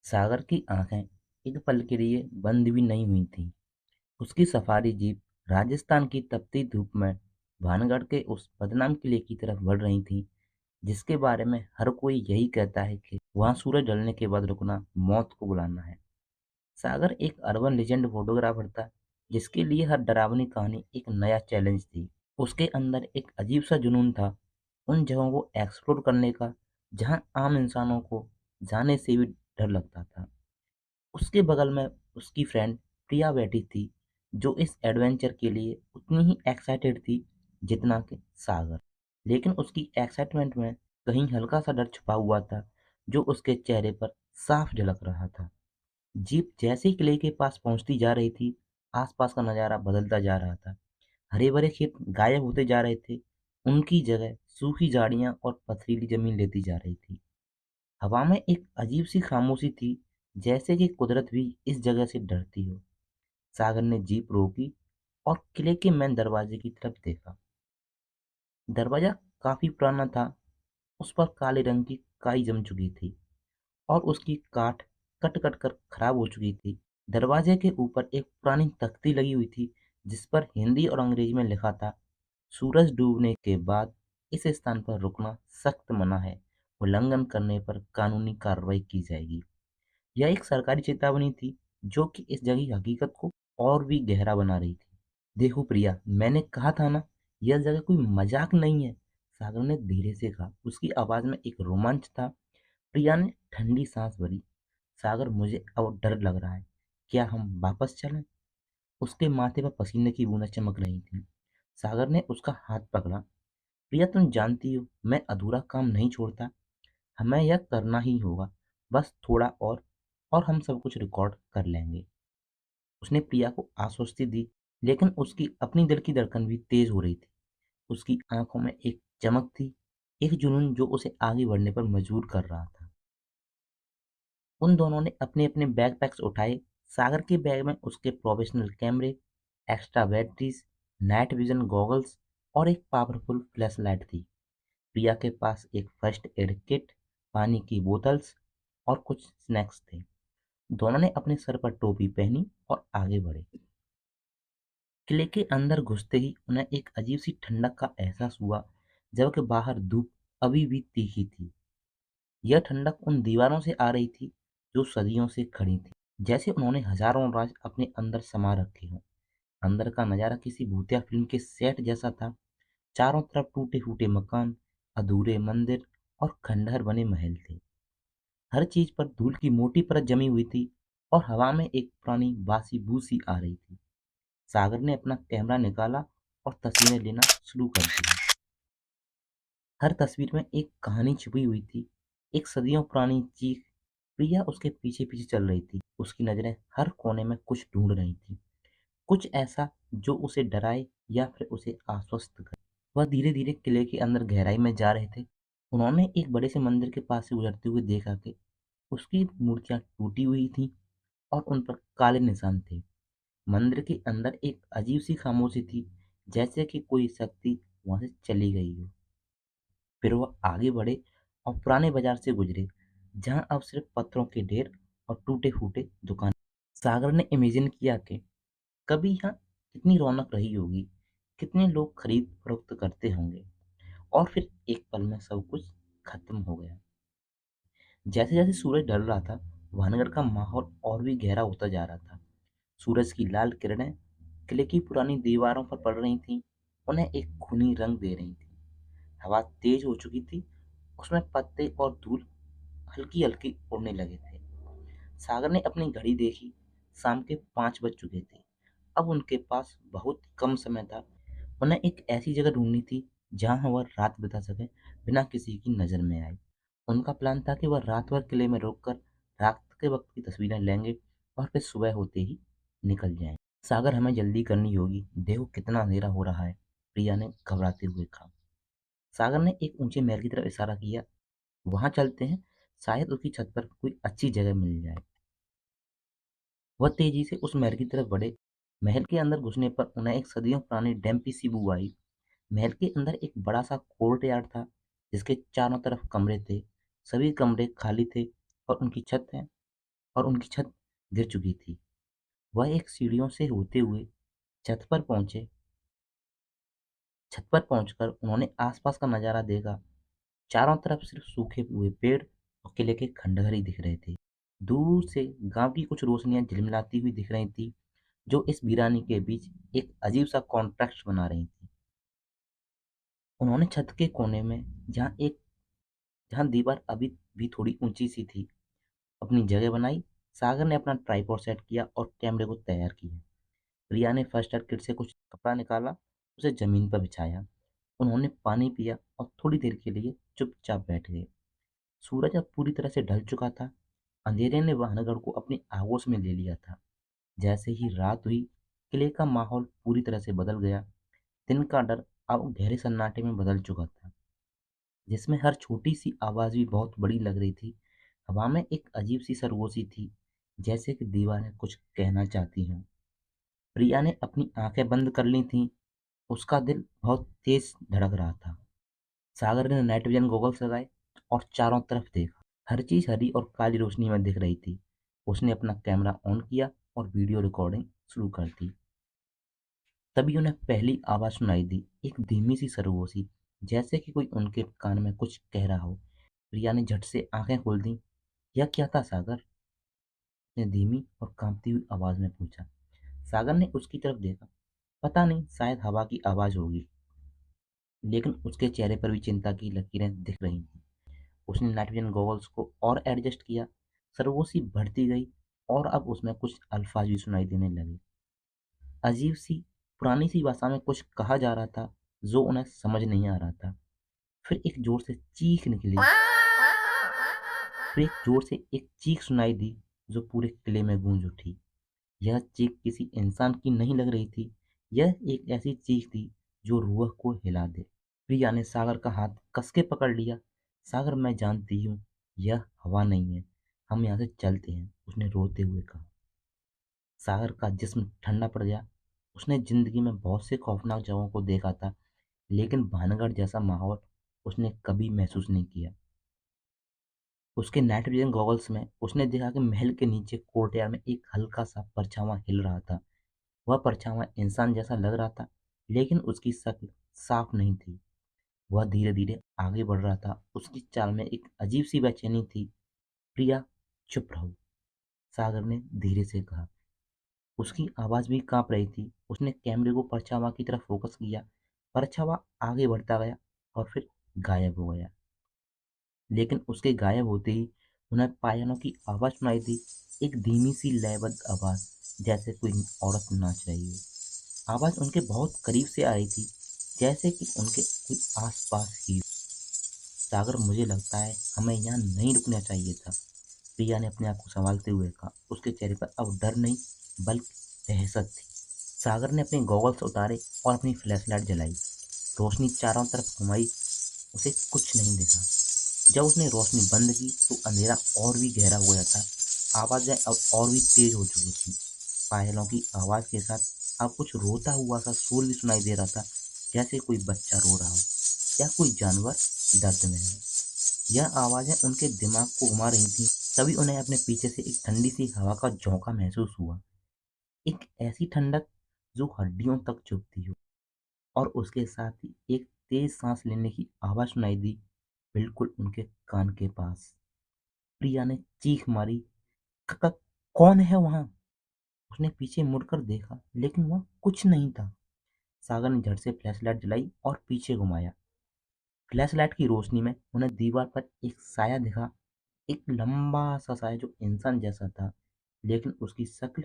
सागर की आंखें एक पल के लिए बंद भी नहीं हुई थीं। उसकी सफारी जीप राजस्थान की तपती धूप में भानगढ़ के उस बदनाम किले की तरफ बढ़ रही थी, जिसके बारे में हर कोई यही कहता है कि वहां सूरज ढलने के बाद रुकना मौत को बुलाना है। सागर एक अर्बन लेजेंड फोटोग्राफर था, जिसके लिए हर डरावनी कहानी एक नया चैलेंज थी। उसके अंदर एक अजीब सा जुनून था, उन जगहों को एक्सप्लोर करने का जहां आम इंसानों को जाने से भी डर लगता था। उसके बगल में उसकी फ्रेंड प्रिया बैठी थी, जो इस एडवेंचर के लिए उतनी ही एक्साइटेड थी जितना कि सागर। लेकिन उसकी एक्साइटमेंट में कहीं हल्का सा डर छुपा हुआ था, जो उसके चेहरे पर साफ झलक रहा था। जीप जैसे ही किले के पास पहुंचती जा रही थी, आसपास का नजारा बदलता जा रहा था। हरे भरे खेत गायब होते जा रहे थे, उनकी जगह सूखी झाड़ियां और पथरीली जमीन लेती जा रही थी। हवा में एक अजीब सी खामोशी थी, जैसे कि कुदरत भी इस जगह से डरती हो। सागर ने जीप रोकी और किले के मेन दरवाजे की तरफ देखा। दरवाजा काफी पुराना था, उस पर काले रंग की काई जम चुकी थी और उसकी काठ कट कट कर खराब हो चुकी थी। दरवाजे के ऊपर एक पुरानी तख्ती लगी हुई थी, जिस पर हिंदी और अंग्रेजी में लिखा था, सूरज डूबने के बाद इस स्थान पर रुकना सख्त मना है। उल्लंघन करने पर कानूनी कार्रवाई की जाएगी। यह एक सरकारी चेतावनी थी, जो कि इस जगह की हकीकत को और भी गहरा बना रही थी। देखो प्रिया, मैंने कहा था ना, यह जगह कोई मजाक नहीं है, सागर ने धीरे से कहा। उसकी आवाज में एक रोमांच था। प्रिया ने ठंडी सांस भरी। सागर, मुझे अब डर लग रहा है, क्या हम वापस चलें? उसके माथे पर पसीने की बूंदें चमक रही थीं। सागर ने उसका हाथ पकड़ा। प्रिया, तुम जानती हो मैं अधूरा काम नहीं छोड़ता, हमें यह करना ही होगा, बस थोड़ा और हम सब कुछ रिकॉर्ड कर लेंगे। उसने प्रिया को आश्वस्ति दी, लेकिन उसकी अपनी दिल की धड़कन भी तेज हो रही थी। उसकी आंखों में एक चमक थी, एक जुनून जो उसे आगे बढ़ने पर मजबूर कर रहा था। उन दोनों ने अपने अपने बैकपैक्स उठाए। सागर के बैग में उसके प्रोफेशनल कैमरे, extra batteries, night vision goggles और एक पावरफुल फ्लैश लाइट थी। प्रिया के पास एक फर्स्ट एड किट, पानी की बोतल्स और कुछ स्नैक्स थे। दोनों ने अपने सर पर टोपी पहनी और आगे बढ़े। किले के अंदर घुसते ही उन्हें एक अजीब सी ठंडक का एहसास हुआ, जबकि बाहर धूप अभी भी तीखी थी। यह ठंडक उन दीवारों से आ रही थी जो सदियों से खड़ी थी, जैसे उन्होंने हजारों राज अपने अंदर समा रखे हों। अंदर का नजारा किसी भूतिया फिल्म के सेट जैसा था। चारों तरफ टूटे फूटे मकान, अधूरे मंदिर और खंडहर बने महल थे। हर चीज पर धूल की मोटी परत जमी हुई थी और हवा में एक पुरानी बासी बू सी आ रही थी। सागर ने अपना कैमरा निकाला और तस्वीरें लेना शुरू कर दी। हर तस्वीर में एक कहानी छुपी हुई थी, एक सदियों पुरानी चीख। प्रिया उसके पीछे पीछे चल रही थी, उसकी नजरें हर कोने में कुछ ढूंढ रही थी, कुछ ऐसा जो उसे डराए या फिर उसे आश्वस्त करे। वह धीरे धीरे किले के अंदर गहराई में जा रहे थे। उन्होंने एक बड़े से मंदिर के पास से गुजरते हुए देखा कि उसकी मूर्तियां टूटी हुई थीं और उन पर काले निशान थे। मंदिर के अंदर एक अजीब सी खामोशी थी, जैसे कि कोई शक्ति वहां से चली गई हो। फिर वह आगे बढ़े और पुराने बाजार से गुजरे, जहां अब सिर्फ पत्थरों के ढेर और टूटे फूटे दुकान। सागर ने इमेजिन किया कि कभी यहाँ कितनी रौनक रही होगी, कितने लोग खरीद फरोख्त करते होंगे, और फिर एक पल में सब कुछ खत्म हो गया। जैसे जैसे सूरज ढल रहा था, भानगढ़ का माहौल और भी गहरा होता जा रहा था। सूरज की लाल किरणें किले की पुरानी दीवारों पर पड़ रही थीं, उन्हें एक खूनी रंग दे रही थी। हवा तेज हो चुकी थी, उसमें पत्ते और धूल हल्की हल्की उड़ने लगे थे। सागर ने अपनी घड़ी देखी, शाम के 5 बज चुके थे। अब उनके पास बहुत कम समय था। उन्हें एक ऐसी जगह ढूंढनी थी जहां वह रात बिता सके, बिना किसी की नजर में आए। उनका प्लान था कि वह रात भर किले में रोककर रात के वक्त की तस्वीरें लेंगे और फिर सुबह होते ही निकल जाएं। सागर, हमें जल्दी करनी होगी, देखो कितना अंधेरा हो रहा है, प्रिया ने घबराते हुए कहा। सागर ने एक ऊंचे महल की तरफ इशारा किया। वहां चलते हैं, शायद उसकी छत पर कोई अच्छी जगह मिल जाए। वह तेजी से उस महल की तरफ बढ़े। महल के अंदर घुसने पर उन्हें एक सदियों पुरानी डैम्पी सी बू आई। महल के अंदर एक बड़ा सा कोर्ट यार्ड था, जिसके चारों तरफ कमरे थे। सभी कमरे खाली थे और उनकी छत है और उनकी छत गिर चुकी थी। वह एक सीढ़ियों से होते हुए छत पर पहुंचे। छत पर पहुंचकर उन्होंने आसपास का नजारा देखा। चारों तरफ सिर्फ सूखे हुए पेड़ और किले के खंडहर ही दिख रहे थे। दूर से गांव की कुछ रोशनियां झिलमिलाती हुई दिख रही थी, जो इस वीरानी के बीच एक अजीब सा कॉन्ट्रास्ट बना रही थी। उन्होंने छत के कोने में, जहां दीवार अभी भी थोड़ी ऊंची सी थी, अपनी जगह बनाई। सागर ने अपना ट्राइपॉड सेट किया और कैमरे को तैयार किया। प्रिया ने फर्स्ट एड किट से कुछ कपड़ा निकाला, उसे जमीन पर बिछाया। उन्होंने पानी पिया और थोड़ी देर के लिए चुपचाप बैठ गए। सूरज अब पूरी तरह से ढल चुका था। अंधेरे ने वाहनगढ़ को अपनी आगोश में ले लिया था। जैसे ही रात हुई, किले का माहौल पूरी तरह से बदल गया। दिन का डर अब गहरे सन्नाटे में बदल चुका था, जिसमें हर छोटी सी आवाज भी बहुत बड़ी लग रही थी। हवा में एक अजीब सी सरगोशी थी, जैसे कि दीवारें कुछ कहना चाहती हों। प्रिया ने अपनी आंखें बंद कर ली थीं। उसका दिल बहुत तेज धड़क रहा था। सागर ने नाइट विजन गॉगल्स लगाए और चारों तरफ देखा। हर चीज हरी और काली रोशनी में दिख रही थी। उसने अपना कैमरा ऑन किया और वीडियो रिकॉर्डिंग शुरू कर दी। तभी उन्हें पहली आवाज सुनाई दी, एक धीमी सी सरगोशी, जैसे कि कोई उनके कान में कुछ कह रहा हो। प्रिया ने झट से आंखें खोल दी। यह क्या था सागर? ने धीमी और कांपती हुई आवाज में पूछा। सागर ने उसकी तरफ देखा। पता नहीं, शायद हवा की आवाज होगी, लेकिन उसके चेहरे पर भी चिंता की लकीरें दिख रही थी। उसने नाइट विजन गॉगल्स को और एडजस्ट किया। सरगोशी बढ़ती गई और अब उसमें कुछ अल्फाज भी सुनाई देने लगे। अजीब सी पुरानी सी भाषा में कुछ कहा जा रहा था, जो उन्हें समझ नहीं आ रहा था। फिर एक जोर से चीख निकली। फिर एक जोर से एक चीख सुनाई दी, जो पूरे किले में गूंज उठी। यह चीख किसी इंसान की नहीं लग रही थी। यह एक ऐसी चीख थी जो रूह को हिला दे। प्रिया ने सागर का हाथ कस के पकड़ लिया। सागर, मैं जानती हूँ यह हवा नहीं है, हम यहाँ से चलते हैं, उसने रोते हुए कहा। सागर का जिस्म ठंडा पड़ गया। उसने जिंदगी में बहुत से खौफनाक जगहों को देखा था, लेकिन भानगढ़ जैसा माहौल उसने कभी महसूस नहीं किया। उसके नाइट विजन गॉगल्स में उसने देखा कि महल के नीचे कोर्टयार्ड में एक हल्का सा परछावा हिल रहा था। वह परछावा इंसान जैसा लग रहा था, लेकिन उसकी शक्ल साफ नहीं थी। वह धीरे धीरे आगे बढ़ रहा था। उसकी चाल में एक अजीब सी बेचैनी थी। प्रिया, चुप रहो, सागर ने धीरे से कहा। उसकी आवाज भी कांप रही थी। उसने कैमरे को परछावा की तरफ फोकस किया। परछावा आगे बढ़ता गया और फिर गायब हो गया। लेकिन उसके गायब होते ही उन्हें पायलों की आवाज सुनाई दी, एक धीमी सी लयबद्ध आवाज, जैसे कोई औरत नाच रही हो। आवाज उनके बहुत करीब से आ रही थी, जैसे कि उनके कोई आसपास ही। सागर, मुझे लगता है हमें यहाँ नहीं रुकना चाहिए था, प्रिया ने अपने आप को संभालते हुए कहा। उसके चेहरे पर अब डर नहीं, बल्कि दहशत थी। सागर ने अपने गॉगल्स उतारे और अपनी फ्लैशलाइट जलाई। रोशनी चारों तरफ घुमाई। उसे कुछ नहीं दिखा। जब उसने रोशनी बंद की तो अंधेरा और भी गहरा हो गया था। आवाजें अब और भी तेज हो चुकी थी। पायलों की आवाज के साथ अब कुछ रोता हुआ सा शोर भी सुनाई दे रहा था, जैसे कोई बच्चा रो रहा हो या कोई जानवर दर्द में है। यह आवाजें उनके दिमाग को घुमा रही थीं। तभी उन्हें अपने पीछे से एक ठंडी सी हवा का झोंका महसूस हुआ। एक ऐसी ठंडक जो हड्डियों तक चुभती हो। और उसके साथ ही एक तेज सांस लेने की आवाज सुनाई दी, बिल्कुल उनके कान के पास। प्रिया ने चीख मारी, "काका, कौन है वहां?" उसने पीछे मुड़कर देखा, लेकिन वह कुछ नहीं था। सागर ने झट से फ्लैशलाइट जलाई और पीछे घुमाया। फ्लैशलाइट की रोशनी में उन्हें दीवार पर एक साया दिखा, एक लंबा सा साया जो इंसान जैसा था, लेकिन उसकी शक्ल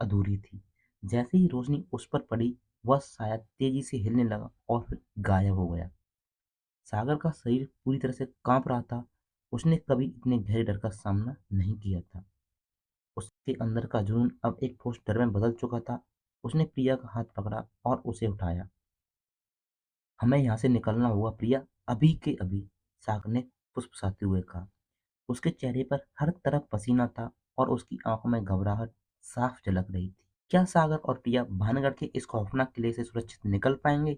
अधूरी थी। जैसे ही रोशनी उस पर पड़ी, वह साया तेजी से हिलने लगा और फिर गायब हो गया। सागर का शरीर पूरी तरह से कांप रहा था। उसने कभी इतने गहरे डर का सामना नहीं किया था। उसके अंदर का जुनून अब एक ठोस डर में बदल चुका था। उसने प्रिया का हाथ पकड़ा और उसे उठाया। हमें यहाँ से निकलना होगा प्रिया, अभी के अभी, सागर ने फुसफुसाते हुए कहा। उसके चेहरे पर हर तरफ पसीना था और उसकी आंखों में घबराहट साफ झलक रही थी। क्या सागर और प्रिया भानगढ़ के इस खौफनाक किले से सुरक्षित निकल पाएंगे,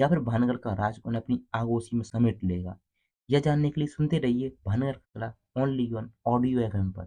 या फिर भानगढ़ का राज उन्हें अपनी आगोशी में समेट लेगा? यह जानने के लिए सुनते रहिए भानगढ़ का किला, ओनली ऑन ऑडियो एफएम पर।